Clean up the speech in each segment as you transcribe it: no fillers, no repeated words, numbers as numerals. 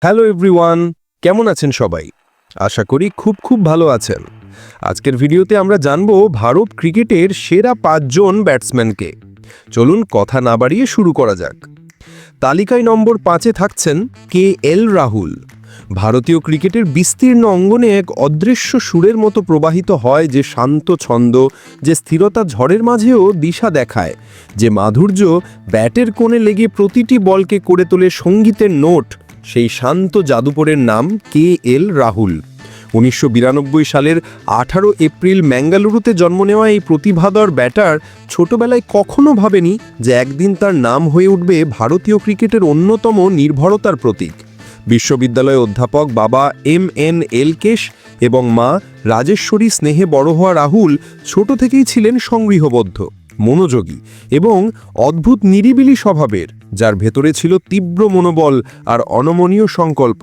Hello everyone, কেমন আছেন সবাই? আশা করি খুব ভালো আছেন। আজকের ভিডিওতে আমরা জানব ভারত ক্রিকেটের সেরা ৫ জন ব্যাটসম্যানকে। চলুন কথা না বাড়িয়ে শুরু করা যাক। তালিকায় নম্বর ৫-এ থাকছেন কে.এল. রাহুল। ভারতীয় ক্রিকেটের বিস্তীর্ণ অঙ্গনে এক অদৃশ্য সুরের মতো প্রবাহিত হয়, যে শান্ত ছন্দ, যে স্থিরতা ঝড়ের মাঝেও দিশা দেখায়, যে মাধুর্য ব্যাটের কোণে লেগে প্রতিটি বলকে করে তোলে সঙ্গীতের নোট। সেই শান্ত জাদুকরের নাম কে.এল. রাহুল। ১৯৯২ সালের ১৮ এপ্রিল ম্যাঙ্গালুরুতে জন্ম নেওয়া এই প্রতিভাধর ব্যাটার ছোটবেলায় কখনো ভাবেনি যে একদিন তার নাম হয়ে উঠবে ভারতীয় ক্রিকেটের অন্যতম নির্ভরতার প্রতীক। বিশ্ববিদ্যালয়ে অধ্যাপক বাবা এম.এন. এলকেশ এবং মা রাজেশ্বরী স্নেহে বড় হওয়া রাহুল ছোট থেকেই ছিলেন সংগৃহবদ্ধ, মনোযোগী এবং অদ্ভুত নিরিবিলি স্বভাবের, যার ভেতরে ছিল তীব্র মনোবল আর অনমনীয় সংকল্প।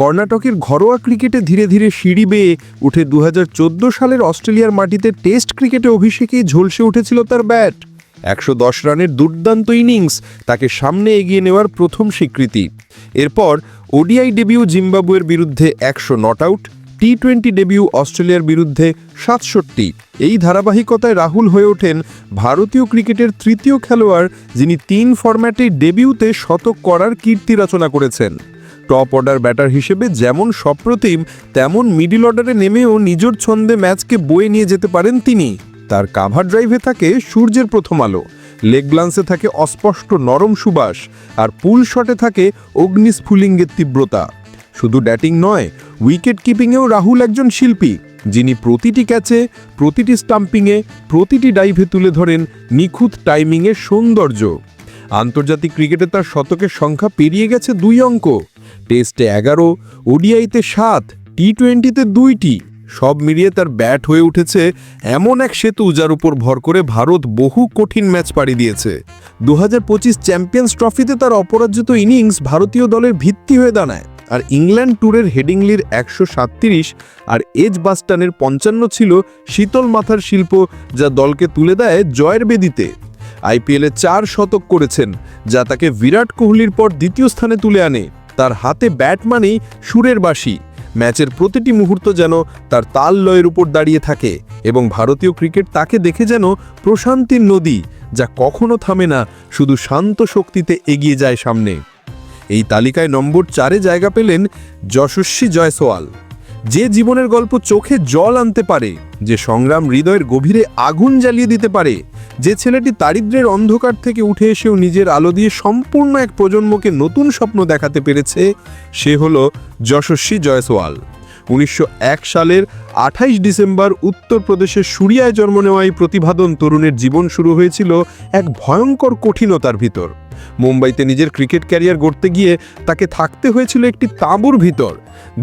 কর্ণাটকের ঘরোয়া ক্রিকেটে ধীরে ধীরে সিঁড়ি বেয়ে উঠে ২০১৪ সালের অস্ট্রেলিয়ার মাটিতে টেস্ট ক্রিকেটে অভিষেকেই ঝলসে উঠেছিল তার ব্যাট। ১১০ রানের দুর্দান্ত ইনিংস তাকে সামনে এগিয়ে নেওয়ার প্রথম স্বীকৃতি। এরপর ওডিআই ডেবিউ জিম্বাবুয়ের বিরুদ্ধে ১০০ নট আউট, টি-20 ডেবিউ অস্ট্রেলিয়ার বিরুদ্ধে ৬৭। এই ধারাবাহিকতায় রাহুল হয়ে ওঠেন ভারতীয় ক্রিকেটের তৃতীয় খেলোয়াড় যিনি ৩ ফরম্যাটে ডেবিউতে শতক করার কীর্তি রচনা করেছেন। টপ অর্ডার ব্যাটার হিসেবে যেমন সপ্রতিম, তেমন মিডল অর্ডারে নেমেও নিজের ছন্দে ম্যাচকে বয়ে নিয়ে যেতে পারেন তিনি। তার কাভার ড্রাইভে থাকে সূর্যের প্রথম আলো, লেগ গ্লান্সে থাকে অস্পষ্ট নরম সুবাস, আর পুল শটে থাকে অগ্নিস্ফুলিঙ্গের তীব্রতা। শুধু ব্যাটিং নয়, উইকেট কিপিংয়েও রাহুল একজন শিল্পী, যিনি প্রতিটি ক্যাচে, প্রতিটি স্টাম্পিংয়ে, প্রতিটি ডাইভে তুলে ধরেন নিখুঁত টাইমিংয়ের সৌন্দর্য। আন্তর্জাতিক ক্রিকেটে তার শতকের সংখ্যা পেরিয়ে গেছে ২ অঙ্ক। টেস্টে ১১, ওডিআইতে ৭, টি-20তে ২টি। সব মিলিয়ে তার ব্যাট হয়ে উঠেছে এমন এক সেতু যার উপর ভর করে ভারত বহু কঠিন ম্যাচ পাড়ি দিয়েছে। ২০২৫ চ্যাম্পিয়ন্স ট্রফিতে তার অপরাজিত ইনিংস ভারতীয় দলের ভিত্তি হয়ে দাঁড়ায়, আর ইংল্যান্ড ট্যুরের হেডিংলির ১৩৭ আর এজ বাস্টানের ৫৫ ছিল শীতল মাথার শিল্প, যা দলকে তুলে দেয় জয়ের বেদিতে। আইপিএলে ৪ শতক করেছেন, যা তাকে বিরাট কোহলির পর দ্বিতীয় স্থানে তুলে আনে। তার হাতে ব্যাট মানেই সুরের বাঁশি। ম্যাচের প্রতিটি মুহূর্ত যেন তার তাল লয়ের উপর দাঁড়িয়ে থাকে, এবং ভারতীয় ক্রিকেট তাকে দেখে যেন প্রশান্তির নদী, যা কখনো থামে না, শুধু শান্ত শক্তিতে এগিয়ে যায় সামনে। এই তালিকায় নম্বর ৪-এ জায়গা পেলেন যশস্বী জয়সওয়াল। যে জীবনের গল্প চোখে জল আনতে পারে, যে সংগ্রাম হৃদয়ের গভীরে আগুন জ্বালিয়ে দিতে পারে, যে ছেলেটি দারিদ্র্যের অন্ধকার থেকে উঠে এসেও নিজের আলো দিয়ে সম্পূর্ণ এক প্রজন্মকে নতুন স্বপ্ন দেখাতে পেরেছে, সে হলো যশস্বী জয়সওয়াল। ১৯০১ সালের ২৮ ডিসেম্বর উত্তরপ্রদেশের সুরিয়ায় জন্ম নেওয়া এই প্রতিভাধর তরুণের জীবন শুরু হয়েছিল এক ভয়ঙ্কর কঠিনতার ভিতর। মুম্বাইতে নিজের ক্রিকেট ক্যারিয়ার গড়তে গিয়ে তাকে থাকতে হয়েছিল একটি তাঁবুর ভিতর।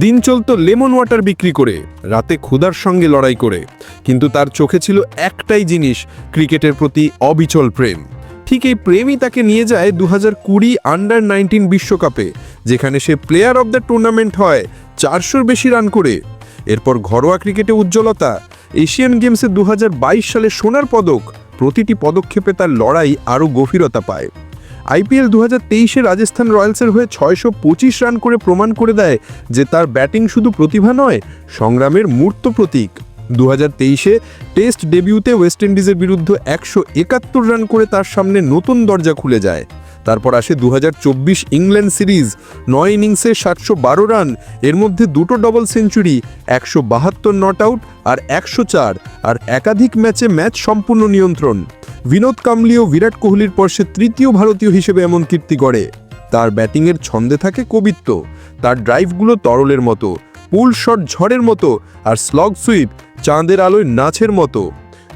দিন চলত লেমন ওয়াটার বিক্রি করে, রাতে ক্ষুধার সঙ্গে লড়াই করে, কিন্তু তার চোখে ছিল একটাই জিনিস, ক্রিকেটের প্রতি অবিচল প্রেম। ঠিক এই প্রেমই তাকে নিয়ে যায় ২০২০ আন্ডার-19 বিশ্বকাপে, যেখানে সে প্লেয়ার অব দ্য টুর্নামেন্ট হয় ৪০০-র বেশি রান করে। এরপর ঘরোয়া ক্রিকেটে উজ্জ্বলতা, এশিয়ান গেমসে ২০২২ সালে সোনার পদক। প্রতিটি পদক্ষেপে তার লড়াই আরও গভীরতা পায়। আইপিএল ২০২৩-এ রাজস্থান রয়্যালসের হয়ে ৬২৫ রান করে প্রমাণ করে দেয় যে তার ব্যাটিং শুধু প্রতিভা নয়, সংগ্রামের মূর্ত প্রতীক। ২০২৩-এ টেস্ট ডেবিউতে ওয়েস্ট ইন্ডিজের বিরুদ্ধে ১৭১ রান করে তার সামনে নতুন দরজা খুলে যায়। তারপর আসে ২০২৪ ইংল্যান্ড সিরিজ, ৯ ইনিংসে ৭১২ রান, এর মধ্যে ২টো ডবল সেঞ্চুরি, ১৭২ নট আউট আর ১০৪, আর একাধিক ম্যাচে ম্যাচ সম্পূর্ণ নিয়ন্ত্রণ। বিনোদ কাম্বলি ও বিরাট কোহলির পর সে তৃতীয় ভারতীয় হিসেবে এমন কীর্তি গড়ে। তার ব্যাটিংয়ের ছন্দে থাকে কবিত্ব, তার ড্রাইভগুলো তরলের মতো, পুল শট ঝড়ের মতো, আর স্লগ সুইপ চাঁদের আলোয় নাচের মতো।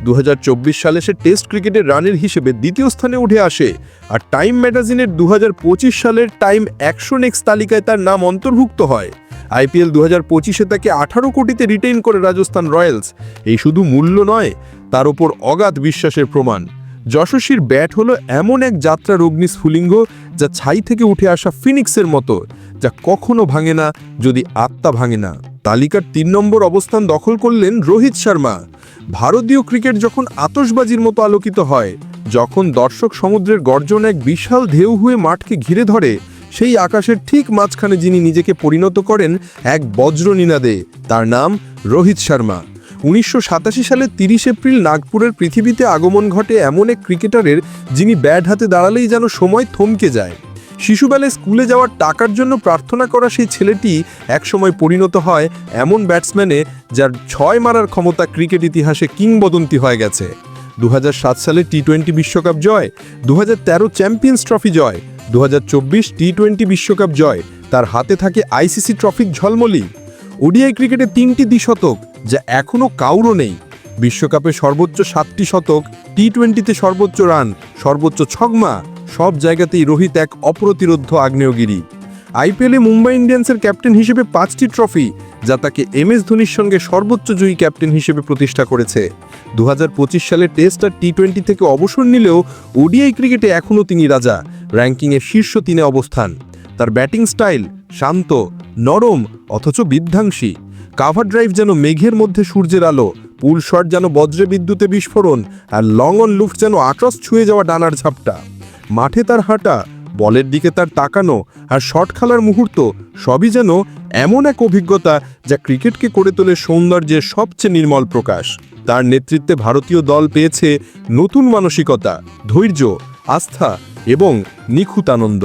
২০২৪ সালে সে টেস্ট ক্রিকেটের রানের হিসেবে দ্বিতীয় স্থানে উঠে আসে, আর টাইম ম্যাগাজিনের ২০২৫ সালের টাইম ১০০ নেক্সট তালিকায় তার নাম অন্তর্ভুক্ত হয়। আইপিএল ২০২৫-এ তাকে ১৮ কোটিতে রিটেইন করে রাজস্থান রয়্যালস। এই শুধু মূল্য নয়, তার ওপর অগাধ বিশ্বাসের প্রমাণ। যশস্বীর ব্যাট হলো এমন এক যাত্রার অগ্নিস্ফুলিঙ্গ, যা ছাই থেকে উঠে আসা ফিনিক্সের মতো, যা কখনো ভাঙে না যদি আত্মা ভাঙে না। তালিকার ৩ নম্বর অবস্থান দখল করলেন রোহিত শর্মা। ভারতীয় ক্রিকেট যখন আতশবাজির মতো আলোকিত হয়, যখন দর্শক সমুদ্রের গর্জন এক বিশাল ঢেউ হয়ে মাঠকে ঘিরে ধরে, সেই আকাশের ঠিক মাঝখানে যিনি নিজেকে পরিণত করেন এক বজ্রনিনাদে, তার নাম রোহিত শর্মা। 1987 সালের 30 এপ্রিল নাগপুরের পৃথিবীতে আগমন ঘটে এমন এক ক্রিকেটারের, যিনি ব্যাট হাতে দাঁড়ালেই যেন সময় থমকে যায়। শিশুবেলায় স্কুলে যাওয়ার টাকার জন্য প্রার্থনা করা সেই ছেলেটি একসময় পরিণত হয় এমন ব্যাটসম্যানে, যার 6 মারার ক্ষমতা ক্রিকেট ইতিহাসে কিংবদন্তি হয়ে গেছে। 2007 সালে টি-20 বিশ্বকাপ জয়, 2013 চ্যাম্পিয়ন্স ট্রফি জয়, 2024 টি-20 বিশ্বকাপ জয়, তার হাতে থাকে আইসিসি ট্রফির ঝলমলি। ওডিআই ক্রিকেটে 3টি দ্বিশতক, যা এখনও কাউরও নেই। বিশ্বকাপে সর্বোচ্চ 7টি শতক, টি-20তে সর্বোচ্চ রান, সর্বোচ্চ ছক্কা, সব জায়গাতেই রোহিত এক অপ্রতিরোধ্য আগ্নেয়গিরি। আইপিএলে মুম্বাই ইন্ডিয়ান্সের ক্যাপ্টেন হিসেবে 5টি ট্রফি, যা তাকে এমএস ধোনির সঙ্গে সর্বোচ্চ জয়ী ক্যাপ্টেন হিসেবে প্রতিষ্ঠা করেছে। 2025 সালে টেস্ট আর টি-20 থেকে অবসর নিলেও ওডিআই ক্রিকেটে এখনও তিনি রাজা, র্যাঙ্কিংয়ের শীর্ষ 3-এ অবস্থান। তার ব্যাটিং স্টাইল শান্ত, নরম অথচ বিধ্বংসী। কাভার ড্রাইভ যেন মেঘের মধ্যে সূর্যের আলো, পুল শট যেন বজ্রে বিদ্যুতে বিস্ফোরণ, আর লং অন লুফট যেন আকাশ ছুঁয়ে যাওয়া ডানার ঝাপটা। মাঠে তার হাঁটা, বলের দিকে তার তাকানো আর শট খেলার মুহূর্ত, সবই যেন এমন এক অভিজ্ঞতা যা ক্রিকেটকে করে তোলে সৌন্দর্যের সবচেয়ে নির্মল প্রকাশ। তার নেতৃত্বে ভারতীয় দল পেয়েছে নতুন মানসিকতা, ধৈর্য, আস্থা এবং নিখুঁত আনন্দ।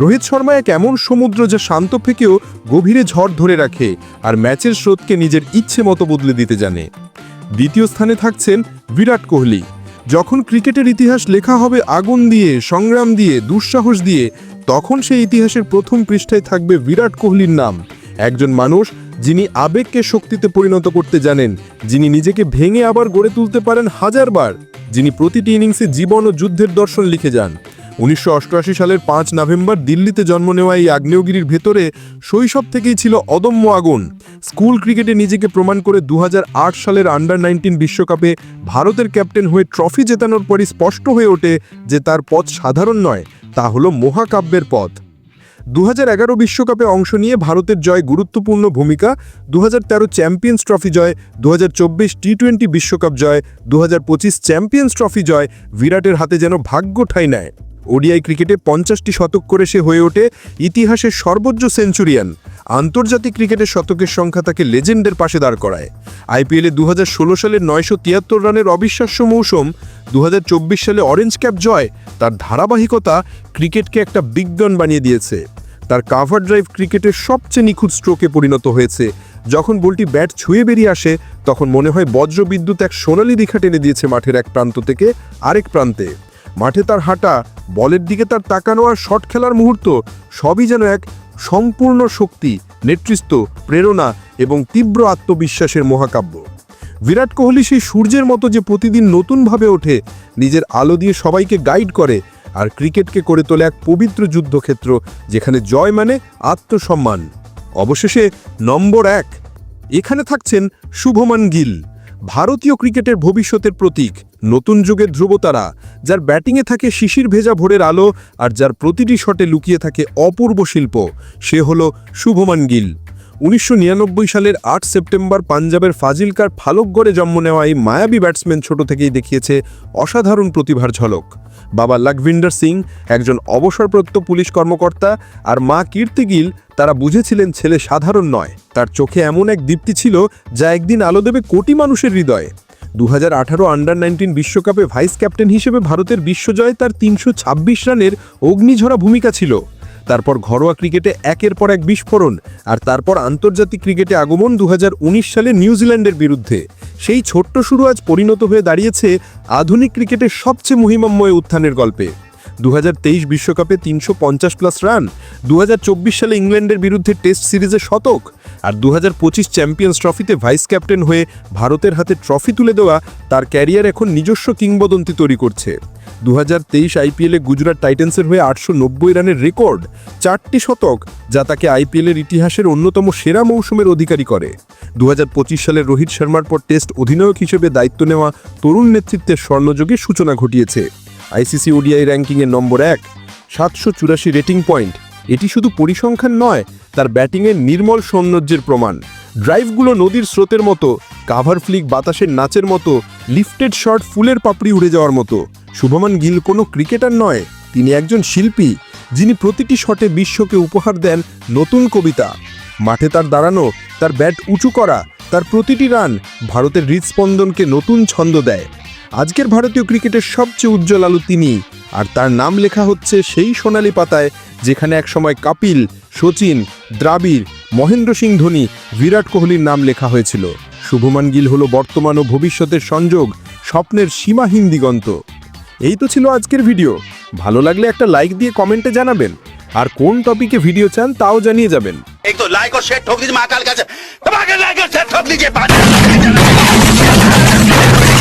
রোহিত শর্মা এক এমন সমুদ্র যা শান্ত থেকেও গভীরে ঝড় ধরে রাখে আর ম্যাচের স্রোতকে নিজের ইচ্ছে মতো বদলে দিতে জানে। দ্বিতীয় স্থানে থাকছেন বিরাট কোহলি। যখন ক্রিকেটের ইতিহাস লেখা হবে আগুন দিয়ে, সংগ্রাম দিয়ে, দুঃসাহস দিয়ে, তখন সেই ইতিহাসের প্রথম পৃষ্ঠায় থাকবে বিরাট কোহলির নাম। একজন মানুষ যিনি আবেগকে শক্তিতে পরিণত করতে জানেন, যিনি নিজেকে ভেঙে আবার গড়ে তুলতে পারেন হাজারবার, যিনি প্রতিটি ইনিংসে জীবন ও যুদ্ধের দর্শন লিখে যান। 1988 সালের 5 নভেম্বর দিল্লিতে জন্ম নেওয়া এই আগ্নেয়গিরির ভেতরে শৈশব থেকেই ছিল অদম্য আগুন। স্কুল ক্রিকেটে নিজেকে প্রমাণ করে 2008 সালের আন্ডার-19 বিশ্বকাপে ভারতের ক্যাপ্টেন হয়ে ট্রফি জেতানোর পরই স্পষ্ট হয়ে ওঠে যে তার পথ সাধারণ নয়, তা হলো মহাকাব্যের পথ। 2011 বিশ্বকাপে অংশ নিয়ে ভারতের জয় গুরুত্বপূর্ণ ভূমিকা, 2013 চ্যাম্পিয়ন্স ট্রফি জয়, 2024 টি-20 বিশ্বকাপ জয়, 2025 চ্যাম্পিয়ন্স ট্রফি জয়, বিরাটের হাতে যেন ভাগ্য ঠাঁই নেয়। ওডিআই ক্রিকেটে 50টি শতক করে সে হয়ে ওঠে ইতিহাসের সর্বোচ্চ সেঞ্চুরিয়ান। আন্তর্জাতিক ক্রিকেটের শতকের সংখ্যা তাকে লেজেন্ডের পাশে দাঁড় করায়। আইপিএলে 2016 সালের 973 রানের অবিশ্বাস্য মৌসুম, 2024 সালে অরেঞ্জ ক্যাপ জয়, তার ধারাবাহিকতা ক্রিকেটকে একটা বিজ্ঞান বানিয়ে দিয়েছে। তার কাভার ড্রাইভ ক্রিকেটের সবচেয়ে নিখুঁত স্ট্রোকে পরিণত হয়েছে। যখন বলটি ব্যাট ছুঁয়ে বেরিয়ে আসে, তখন মনে হয় বজ্রবিদ্যুৎ এক সোনালি রেখা টেনে দিয়েছে মাঠের এক প্রান্ত থেকে আরেক প্রান্তে। মাঠে তার হাঁটা, বলের দিকে তার তাকানো আর শট খেলার মুহূর্ত, সবই যেন এক সম্পূর্ণ শক্তি, নেতৃত্ব, প্রেরণা এবং তীব্র আত্মবিশ্বাসের মহাকাব্য। বিরাট কোহলি সেই সূর্যের মতো যে প্রতিদিন নতুনভাবে ওঠে, নিজের আলো দিয়ে সবাইকে গাইড করে আর ক্রিকেটকে করে তোলে এক পবিত্র যুদ্ধক্ষেত্র, যেখানে জয় মানে আত্মসম্মান। অবশেষে নম্বর 1, এখানে থাকছেন শুভমান গিল, ভারতীয় ক্রিকেটের ভবিষ্যতের প্রতীক, নতুন যুগের ধ্রুবতারা, যার ব্যাটিংয়ে থাকে শিশির ভেজা ভোরের আলো আর যার প্রতিটি শটে লুকিয়ে থাকে অপূর্ব শিল্প, সে হলো শুভমান গিল। 1999 সালের 8 সেপ্টেম্বর পাঞ্জাবের ফাজিলকার ফালকগড়ে জন্ম নেওয়া এই মায়াবী ব্যাটসম্যান ছোট থেকেই দেখিয়েছে অসাধারণ প্রতিভার ঝলক। বাবা লখভিন্দর সিং একজন অবসরপ্রাপ্ত পুলিশ কর্মকর্তা আর মা কীর্তি গিল, তারা বুঝেছিলেন ছেলে সাধারণ নয়। তার চোখে এমন এক দীপ্তি ছিল যা একদিন আলো দেবে কোটি মানুষের হৃদয়ে। 2018 আন্ডার-19 বিশ্বকাপে ভাইস ক্যাপ্টেন হিসেবে ভারতের বিশ্বজয়ে তার 326 রানের অগ্নিঝরা ভূমিকা ছিল। তারপর ঘরোয়া ক্রিকেটে একের পর এক বিস্ফোরণ, আর তারপর আন্তর্জাতিক ক্রিকেটে আগমন 2019 সালে নিউজিল্যান্ডের বিরুদ্ধে। সেই ছোট্ট শুরু আজ পরিণত হয়ে দাঁড়িয়েছে আধুনিক ক্রিকেটের সবচেয়ে মহিমাময় উত্থানের গল্পে। 2023 বিশ্বকাপে 350+ রান, 2024 সালে ইংল্যান্ডের বিরুদ্ধে টেস্ট সিরিজে শতক, আর 2025 চ্যাম্পিয়ন্স ট্রফিতে ভাইস ক্যাপ্টেন হয়ে ভারতের হাতে ট্রফি তুলে দেওয়া তার ক্যারিয়ার এখন নিজস্ব কিংবদন্তি তৈরি করছে। 2023 আইপিএলে গুজরাট টাইটান্সের হয়ে 890 রানের রেকর্ড, 4টি শতক, যা তাকে আইপিএলের ইতিহাসের অন্যতম সেরা মৌসুমের অধিকারী করে। 2025 সালে রোহিত শর্মার পর টেস্ট অধিনায়ক হিসেবে দায়িত্ব নেওয়া তরুণ নেতৃত্বের স্বর্ণযুগের সূচনা ঘটিয়েছে। আইসিসি ওডিআই র্যাঙ্কিংয়ে নম্বর 1, 784 রেটিং পয়েন্ট। এটি শুধু পরিসংখ্যান নয়, তার ব্যাটিংয়ের নির্মল সৌন্দর্যের প্রমাণ। ড্রাইভগুলো নদীর স্রোতের মতো, কাভার ফ্লিক বাতাসের নাচের মতো, লিফটেড শট ফুলের পাপড়ি উড়ে যাওয়ার মতো। শুভমান গিল কোনো ক্রিকেটার নয়, তিনি একজন শিল্পী, যিনি প্রতিটি শটে বিশ্বকে উপহার দেন নতুন কবিতা। মাঠে তার দাঁড়ানো, তার ব্যাট উঁচু করা, তার প্রতিটি রান ভারতের হৃদস্পন্দনকে নতুন ছন্দ দেয়। আজকের ভারতীয় ক্রিকেটের সবচেয়ে উজ্জ্বল আলো তিনি, আর তার নাম লেখা হচ্ছে সেই সোনালি পাতায় যেখানে একসময় কপিল, সচিন, দ্রাবিড়, মহেন্দ্র সিং ধোনি, বিরাট কোহলির নাম লেখা হয়েছিল। শুভমান গিল হলো বর্তমান ও ভবিষ্যতের সংযোগ, স্বপ্নের সীমাহীন দিগন্ত। এই তো ছিল আজকের ভিডিও। ভালো লাগলে একটা লাইক দিয়ে কমেন্টে জানাবেন, আর কোন টপিকে ভিডিও চান তাও জানিয়ে যাবেন। एक तो लाइक और शेयर ठोक दीजिए महाकाल का दबा के लाइक और शेयर ठोक दीजिए